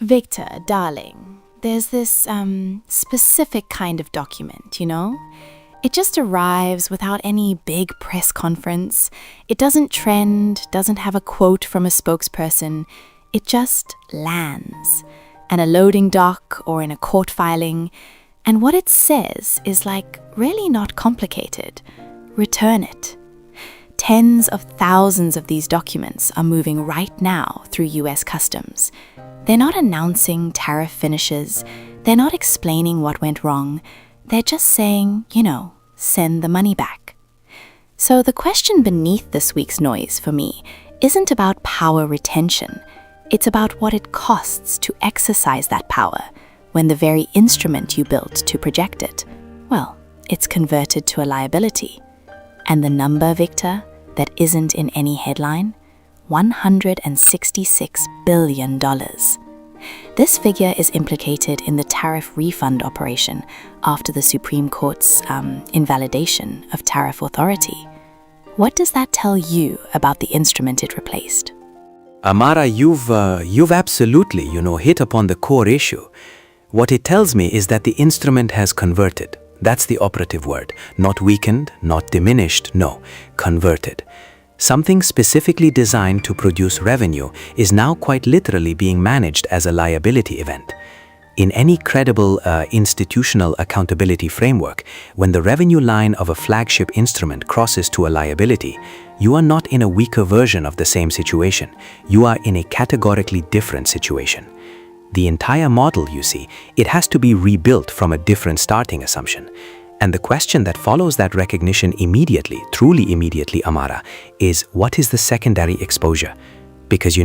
Victor, darling, there's this specific kind of document, It just arrives without any big press conference. It doesn't trend, doesn't have a quote from a spokesperson. It just lands. And a loading dock or in a court filing. And what it says is really not complicated. Return it. Tens of thousands of these documents are moving right now through US Customs. They're not announcing tariff finishes. They're not explaining what went wrong. They're just saying, send the money back. So the question beneath this week's noise for me isn't about power retention. It's about what it costs to exercise that power when the very instrument you built to project it, it's converted to a liability. And the number, Victor, that isn't in any headline? $166 billion. This figure is implicated in the tariff refund operation after the Supreme Court's invalidation of tariff authority. What does that tell you about the instrument it replaced? Amara, you've absolutely, hit upon the core issue. What it tells me is that the instrument has converted. That's the operative word. Not weakened, not diminished, no, converted. Something specifically designed to produce revenue is now quite literally being managed as a liability event. In any credible institutional accountability framework, when the revenue line of a flagship instrument crosses to a liability, you are not in a weaker version of the same situation. You are in a categorically different situation. The entire model, you see, it has to be rebuilt from a different starting assumption. And the question that follows that recognition immediately, truly immediately, Amara, is what is the secondary exposure? Because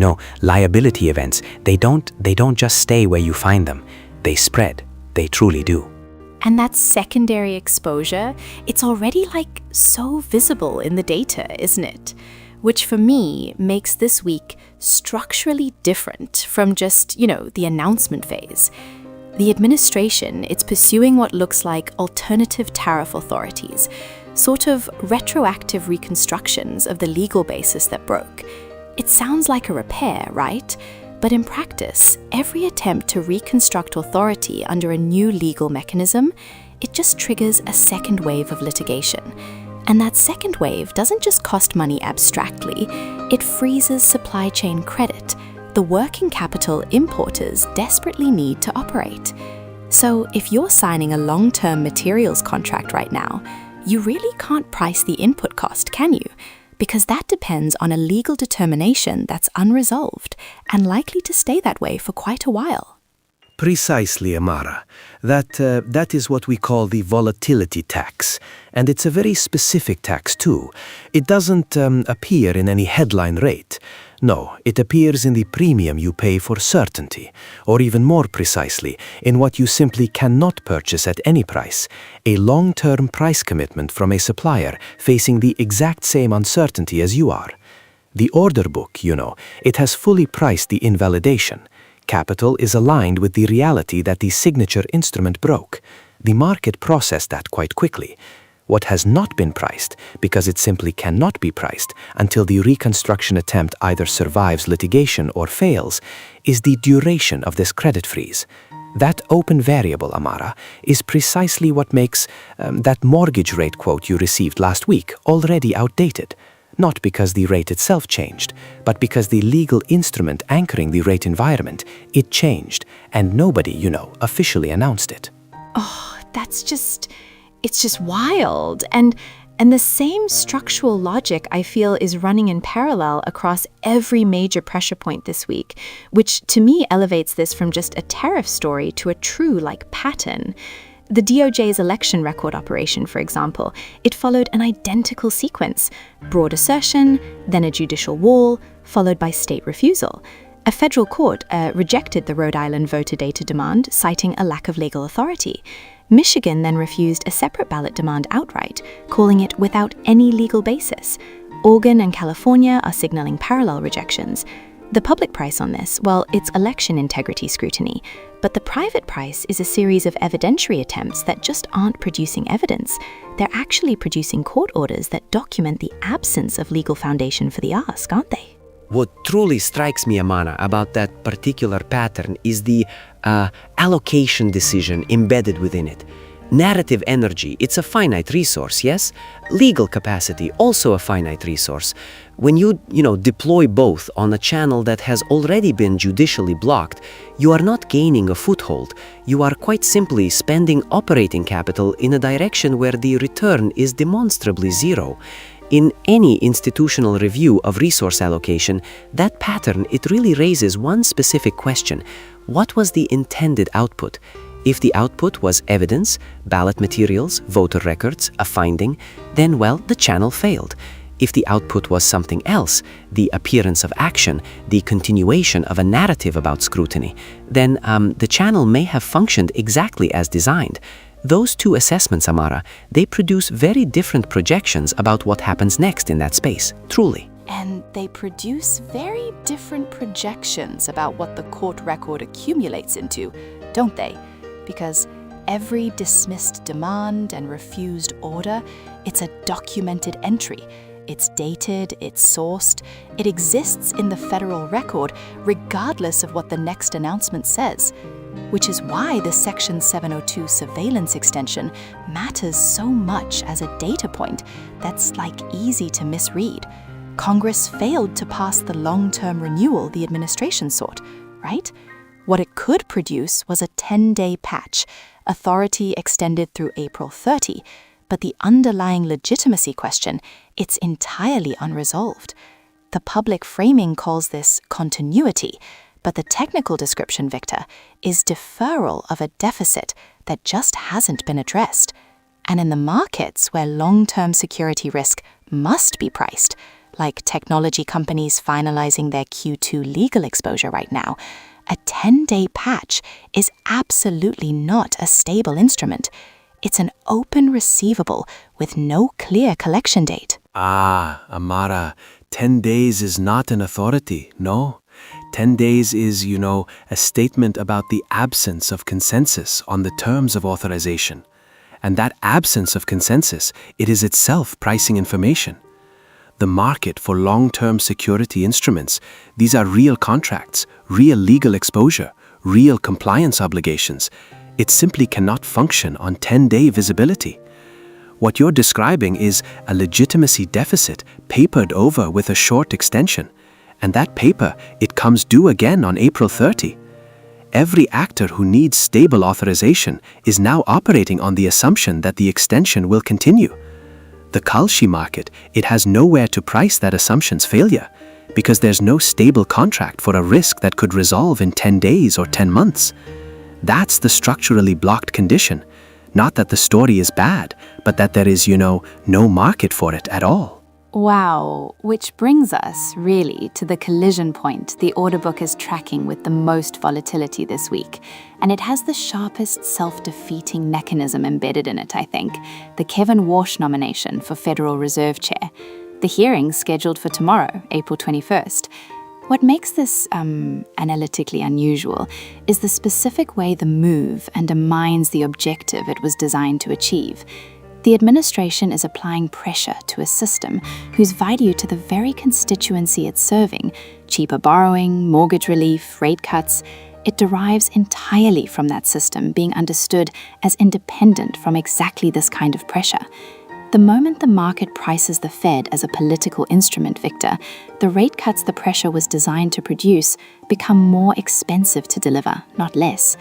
liability events, they don't just stay where you find them. They spread. They truly do. And that secondary exposure, it's already so visible in the data, isn't it? Which for me makes this week structurally different from just, the announcement phase. The administration, it's pursuing what looks like alternative tariff authorities, sort of retroactive reconstructions of the legal basis that broke. It sounds like a repair, right? But in practice, every attempt to reconstruct authority under a new legal mechanism, it just triggers a second wave of litigation. And that second wave doesn't just cost money abstractly, it freezes supply chain credit, the working capital importers desperately need to operate. So if you're signing a long-term materials contract right now, you really can't price the input cost, can you? Because that depends on a legal determination that's unresolved and likely to stay that way for quite a while. Precisely, Amara. That is what we call the Volatility Tax, and it's a very specific tax too. It doesn't appear in any headline rate. No, it appears in the premium you pay for certainty, or even more precisely, in what you simply cannot purchase at any price, a long-term price commitment from a supplier facing the exact same uncertainty as you are. The order book, it has fully priced the invalidation. Capital is aligned with the reality that the signature instrument broke. The market processed that quite quickly. What has not been priced, because it simply cannot be priced until the reconstruction attempt either survives litigation or fails, is the duration of this credit freeze. That open variable, Amara, is precisely what makes that mortgage rate quote you received last week already outdated. Not because the rate itself changed, but because the legal instrument anchoring the rate environment, it changed, and nobody, officially announced it. Oh, it's just wild. And the same structural logic, I feel, is running in parallel across every major pressure point this week, which to me elevates this from just a tariff story to a true, pattern. The DOJ's election record operation, for example, it followed an identical sequence: broad assertion, then a judicial wall, followed by state refusal. A federal court rejected the Rhode Island voter data demand, citing a lack of legal authority. Michigan then refused a separate ballot demand outright, calling it without any legal basis. Oregon and California are signaling parallel rejections. The public price on this, it's election integrity scrutiny, but the private price is a series of evidentiary attempts that just aren't producing evidence. They're actually producing court orders that document the absence of legal foundation for the ask, aren't they? What truly strikes me, Amara, about that particular pattern is the allocation decision embedded within it. Narrative energy, it's a finite resource, yes? Legal capacity, also a finite resource. When you deploy both on a channel that has already been judicially blocked, you are not gaining a foothold. You are quite simply spending operating capital in a direction where the return is demonstrably zero. In any institutional review of resource allocation, that pattern, it really raises one specific question. What was the intended output? If the output was evidence, ballot materials, voter records, a finding, then, well, the channel failed. If the output was something else, the appearance of action, the continuation of a narrative about scrutiny, then the channel may have functioned exactly as designed. Those two assessments, Amara, they produce very different projections about what happens next in that space, truly. And they produce very different projections about what the court record accumulates into, don't they? Because every dismissed demand and refused order, it's a documented entry. It's dated, it's sourced, it exists in the federal record regardless of what the next announcement says. Which is why the Section 702 surveillance extension matters so much as a data point that's easy to misread. Congress failed to pass the long-term renewal the administration sought, right? What it could produce was a 10-day patch, authority extended through April 30, but the underlying legitimacy question, it's entirely unresolved. The public framing calls this continuity, but the technical description, Victor, is deferral of a deficit that just hasn't been addressed. And in the markets where long-term security risk must be priced, like technology companies finalizing their Q2 legal exposure right now, a 10-day patch is absolutely not a stable instrument. It's an open receivable with no clear collection date. Ah, Amara, 10 days is not an authority, no. 10 days is, a statement about the absence of consensus on the terms of authorization. And that absence of consensus, it is itself pricing information. The market for long-term security instruments, these are real contracts, real legal exposure, real compliance obligations. It simply cannot function on 10-day visibility. What you're describing is a legitimacy deficit papered over with a short extension. And that paper, it comes due again on April 30. Every actor who needs stable authorization is now operating on the assumption that the extension will continue. The Kalshi market, it has nowhere to price that assumption's failure because there's no stable contract for a risk that could resolve in 10 days or 10 months. That's the structurally blocked condition. Not that the story is bad, but that there is, no market for it at all. Wow, which brings us, really, to the collision point the order book is tracking with the most volatility this week. And it has the sharpest self-defeating mechanism embedded in it, I think, the Kevin Warsh nomination for Federal Reserve Chair. The hearing's scheduled for tomorrow, April 21st. What makes this analytically unusual is the specific way the move undermines the objective it was designed to achieve. The administration is applying pressure to a system whose value to the very constituency it's serving, cheaper borrowing, mortgage relief, rate cuts, it derives entirely from that system being understood as independent from exactly this kind of pressure. The moment the market prices the Fed as a political instrument, Victor, the rate cuts the pressure was designed to produce become more expensive to deliver, not less.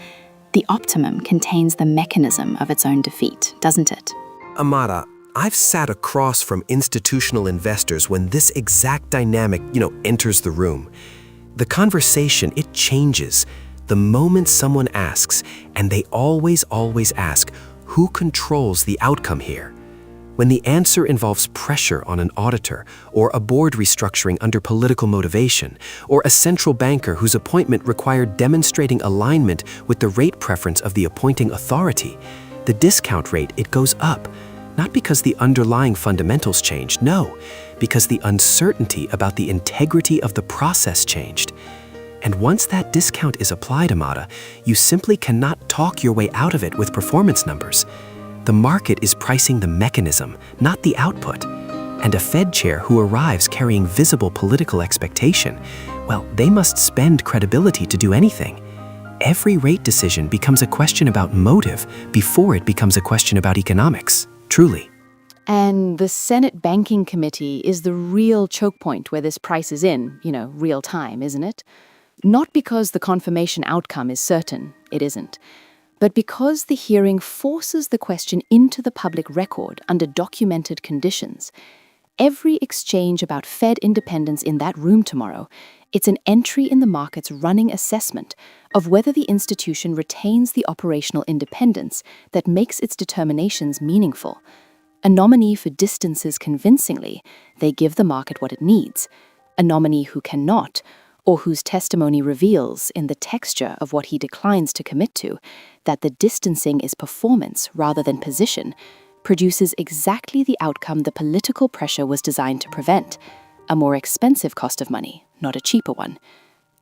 The optimum contains the mechanism of its own defeat, doesn't it? Amara, I've sat across from institutional investors when this exact dynamic, enters the room. The conversation, it changes the moment someone asks, and they always ask, who controls the outcome here? When the answer involves pressure on an auditor, or a board restructuring under political motivation, or a central banker whose appointment required demonstrating alignment with the rate preference of the appointing authority, the discount rate, it goes up. Not because the underlying fundamentals changed, no, because the uncertainty about the integrity of the process changed. And once that discount is applied, Amada, you simply cannot talk your way out of it with performance numbers. The market is pricing the mechanism, not the output. and a Fed chair who arrives carrying visible political expectation, well, they must spend credibility to do anything. Every rate decision becomes a question about motive before it becomes a question about economics, truly. And the Senate Banking Committee is the real choke point where this price is in, real time, isn't it? Not because the confirmation outcome is certain, it isn't, but because the hearing forces the question into the public record under documented conditions. Every exchange about Fed independence in that room tomorrow, it's an entry in the market's running assessment of whether the institution retains the operational independence that makes its determinations meaningful. A nominee who distances convincingly, they give the market what it needs. A nominee who cannot, or whose testimony reveals, in the texture of what he declines to commit to, that the distancing is performance rather than position, produces exactly the outcome the political pressure was designed to prevent: a more expensive cost of money, not a cheaper one.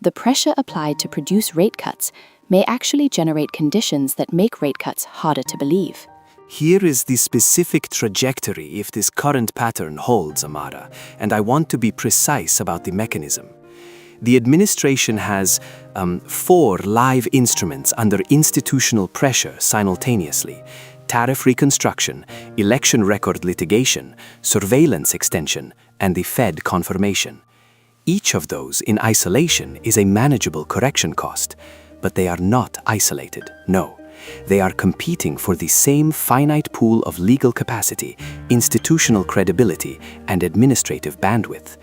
The pressure applied to produce rate cuts may actually generate conditions that make rate cuts harder to believe. Here is the specific trajectory if this current pattern holds, Amara, and I want to be precise about the mechanism. The administration has 4 live instruments under institutional pressure simultaneously: tariff reconstruction, election record litigation, surveillance extension, and the Fed confirmation. Each of those in isolation is a manageable correction cost, but they are not isolated, no. They are competing for the same finite pool of legal capacity, institutional credibility, and administrative bandwidth.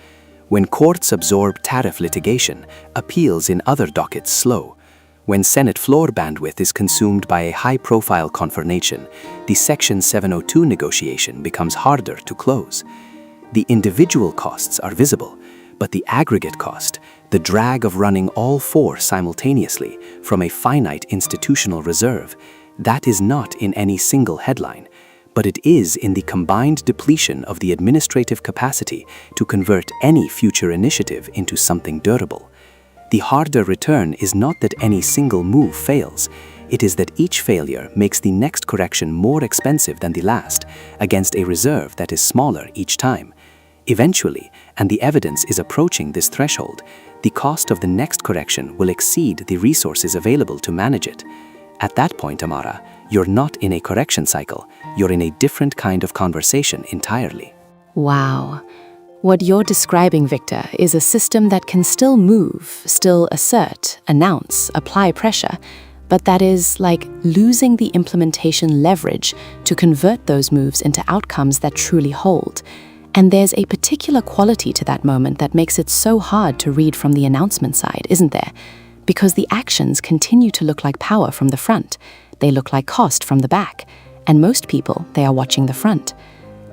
When courts absorb tariff litigation, appeals in other dockets slow. When Senate floor bandwidth is consumed by a high-profile confirmation, the Section 702 negotiation becomes harder to close. The individual costs are visible, but the aggregate cost, the drag of running all 4 simultaneously from a finite institutional reserve, that is not in any single headline, but it is in the combined depletion of the administrative capacity to convert any future initiative into something durable. The harder return is not that any single move fails, it is that each failure makes the next correction more expensive than the last, against a reserve that is smaller each time. Eventually, and the evidence is approaching this threshold, the cost of the next correction will exceed the resources available to manage it. At that point, Amara, you're not in a correction cycle, you're in a different kind of conversation entirely. Wow. What you're describing, Victor, is a system that can still move, still assert, announce, apply pressure, but that is like losing the implementation leverage to convert those moves into outcomes that truly hold. And there's a particular quality to that moment that makes it so hard to read from the announcement side, isn't there? Because the actions continue to look like power from the front. They look like cost from the back. And most people, they are watching the front.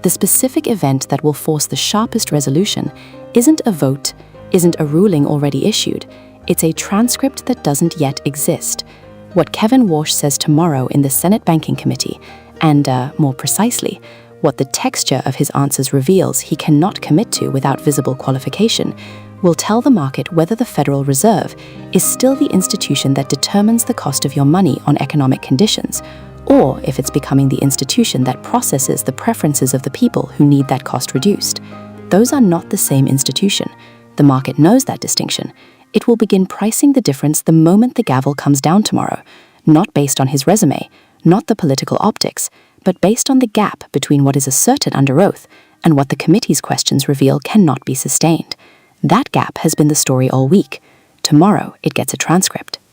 The specific event that will force the sharpest resolution isn't a vote, isn't a ruling already issued. It's a transcript that doesn't yet exist. What Kevin Walsh says tomorrow in the Senate Banking Committee, and more precisely, what the texture of his answers reveals he cannot commit to without visible qualification, will tell the market whether the Federal Reserve is still the institution that determines the cost of your money on economic conditions, or if it's becoming the institution that processes the preferences of the people who need that cost reduced. Those are not the same institution. The market knows that distinction. It will begin pricing the difference the moment the gavel comes down tomorrow, not based on his resume, not the political optics, but based on the gap between what is asserted under oath and what the committee's questions reveal cannot be sustained. That gap has been the story all week. Tomorrow, it gets a transcript.